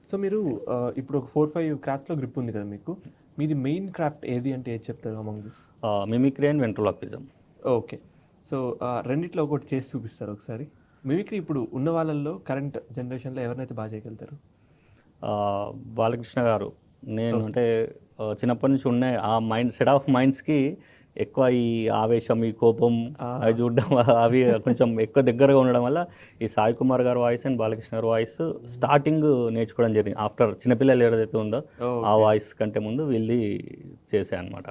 So మీరు ఇప్పుడు ఒక 4-5 క్రాఫ్ట్స్లో గ్రిప్ ఉంది కదా మీకు, మీది మెయిన్ క్రాఫ్ట్ ఏది అంటే ఏది చెప్తారు among this? Mimicry and ventriloquism. Okay. So రెండిట్లో ఒకటి చేసి చూపిస్తారు ఒకసారి. మిమిక్రీ ఇప్పుడు ఉన్న వాళ్ళల్లో కరెంట్ జనరేషన్లో ఎవరినైతే బాగా చేయగలుగుతారు? బాలకృష్ణ గారు. నేను అంటే చిన్నప్పటి నుంచి ఉన్న ఆ మైండ్ సెట్ ఆఫ్ మైండ్స్కి ఎక్కువ ఈ ఆవేశం, ఈ కోపం అవి చూడడం, అవి కొంచెం ఎక్కువ దగ్గరగా ఉండడం వల్ల ఈ సాయి కుమార్ గారు వాయిస్ అండ్ బాలకృష్ణ గారు వాయిస్ స్టార్టింగ్ నేర్చుకోవడం జరిగింది. ఆఫ్టర్ చిన్నపిల్లలు ఏదైతే ఉందో ఆ వాయిస్ కంటే ముందు వీళ్ళది చేశాను అనమాట.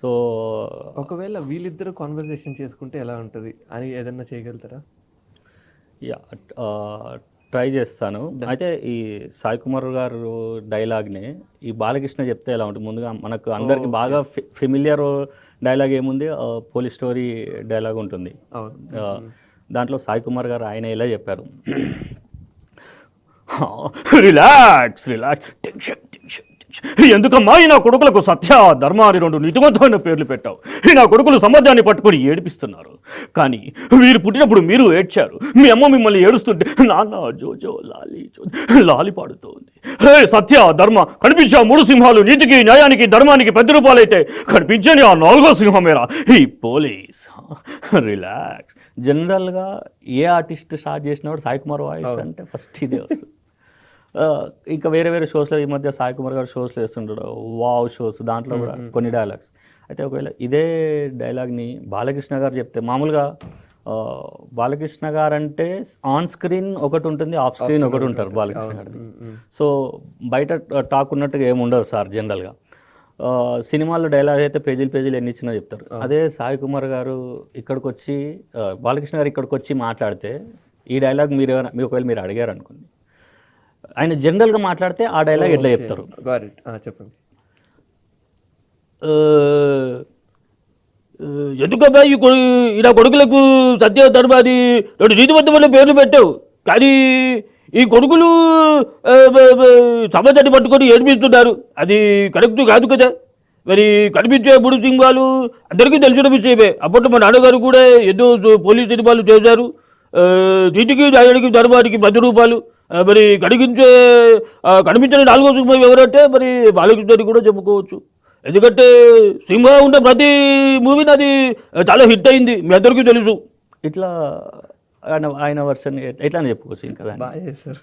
సో ఒకవేళ వీళ్ళిద్దరు కాన్వర్సేషన్ చేసుకుంటే ఎలా ఉంటుంది అని ఏదన్నా చేయగలుగుతారా? యా, ట్రై చేస్తాను. అయితే ఈ సాయి కుమార్ గారు డైలాగ్ని ఈ బాలకృష్ణ చెప్తే ఎలా ఉంటుంది? ముందుగా మనకు అందరికి బాగా ఫెమిలియర్ డైలాగ్ ఏముంది, పోలీస్ స్టోరీ డైలాగ్ ఉంటుంది. దాంట్లో సాయి కుమార్ గారు ఆయన ఇలా చెప్పారు, రిలాక్స్ రిలాక్స్, టెన్షన్ టెన్షన్. ఎందుకమ్మా ఈ నా కొడుకులకు సత్య ధర్మాని 2 నీతివంతమైన పేర్లు పెట్టావు? ఈ నా కొడుకులు సమాజాన్ని పట్టుకొని ఏడిపిస్తున్నారు, కానీ వీరు పుట్టినప్పుడు మీరు ఏడ్చారు. మీ అమ్మ మిమ్మల్ని ఏడుస్తుంటే నాన్న జోజో లాలి లాలి పాడుతోంది. హే సత్య ధర్మ, కనిపించే 3 సింహాలు నీతికి న్యాయానికి ధర్మానికి ప్రతిరూపాలైతే కనిపించని ఆ 4వ సింహమేరా ఈ పోలీస్. రిలాక్స్. జనరల్గా ఏ ఆర్టిస్ట్ స్టార్ట్ చేసినప్పుడు సాయి కుమార్ వాయిస్ అంటే ఫస్ట్ ఇదే వస్తుంది. ఇంకా వేరే వేరే షోస్లో ఈ మధ్య సాయి కుమార్ గారు షోస్లో వేస్తుంటాడు, వావ్ షోస్, దాంట్లో కూడా కొన్ని డైలాగ్స్. అయితే ఒకవేళ ఇదే డైలాగ్ని బాలకృష్ణ గారు చెప్తే, మామూలుగా బాలకృష్ణ గారు అంటే ఆన్ స్క్రీన్ ఒకటి ఉంటుంది, ఆఫ్ స్క్రీన్ ఒకటి ఉంటారు బాలకృష్ణ గారిది. సో బయట టాక్ ఉన్నట్టుగా ఏమి ఉండదు సార్ జనరల్గా. సినిమాల్లో డైలాగ్ అయితే పేజీలు ఎన్ని ఇచ్చినా చెప్తారు. అదే సాయి కుమార్ గారు ఇక్కడికి వచ్చి, బాలకృష్ణ గారు ఇక్కడికి వచ్చి మాట్లాడితే ఈ డైలాగ్ ఒకవేళ మీరు అడిగారు అనుకోండి, ఆయన జనరల్గా మాట్లాడితే ఆ డైలాగ్ ఎట్లా చెప్తారు? చెప్పండి. ఎందుకబ్బా ఈ నా కొడుకులకు సత్య ధర్మాది 2 నీతివంతమైన పేర్లు పెట్టావు, కానీ ఈ కొడుకులు సమాజాన్ని పట్టుకొని ఏడిపిస్తున్నారు, అది కరెక్ట్ కాదు కదా. మరి కనిపించే 3 సింహాలు అందరికీ తెలిసిన విషయమే. అప్పట్లో మా నాన్నగారు కూడా ఎన్నో పోలీస్ సినిమాలు చేశారు. నీతికి న్యాయానికి ధర్మానికి ప్రతిరూపాలు. మరి కనిపించని 4వ సింహం ఎవరంటే మరి బాలకృష్ణ కూడా చెప్పుకోవచ్చు. ఎందుకంటే సింహ ఉన్న ప్రతి మూవీని అది చాలా హిట్ అయింది, మీ అందరికీ తెలుసు. ఇట్లా ఆయన వర్షన్ ఎట్లా చెప్పుకోవచ్చు ఇంకా. బాగా చేశారు.